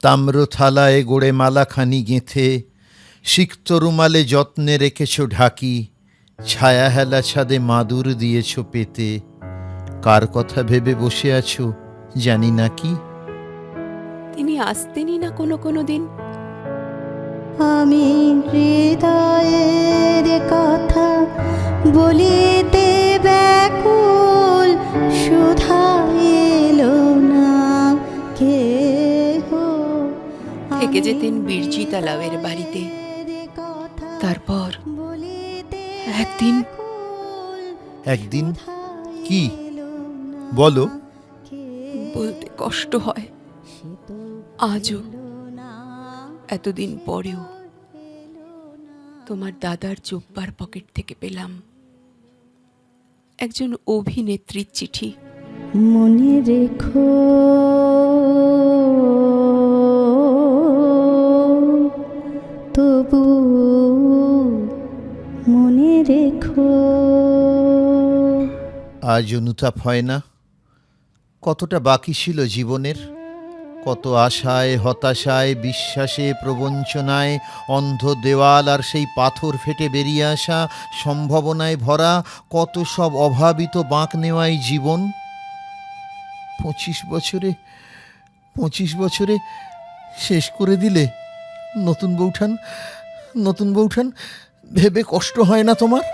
তাম্র থালায় গোড়ে মালাখানি গেঁথে, সিক্ত রুমালে যত্নে রেখেছ ঢাকি, ছায়া হেলা ছাদে মাদুর দিয়েছ পেতে। কার কথা ভেবে বসে আছো জানি না কি। তিনি আসতেনই না কোনো কোনো দিন। আমি হৃদয়ের কথা বলিতে ব্যাকুল, সুধা এলো না কেহ। থেকে যেতেন বিরজিতা লাউয়ের বাড়িতে। তারপর একদিন একদিন কি বলো? বলতে কষ্ট হয়, আজও এতদিন পরেও তোমার দাদার জোব্বার পকেট থেকে পেলাম একজন অভিনেত্রীর চিঠি। মনে রেখো তবু মনে রেখো। আজ অনুতাপ হয় না? কতটা বাকি ছিল জীবনের, কত আশায় হতাশায় বিশ্বাসে প্রবঞ্চনায় অন্ধ দেওয়াল আর সেই পাথর ফেটে বেরিয়ে আসা সম্ভাবনায় ভরা কত সব অভাবিত বাঁক নেওয়াই জীবন। 25 বছরে শেষ করে দিলে। নতুন বউঠান ভেবে কষ্ট হয় না তোমার?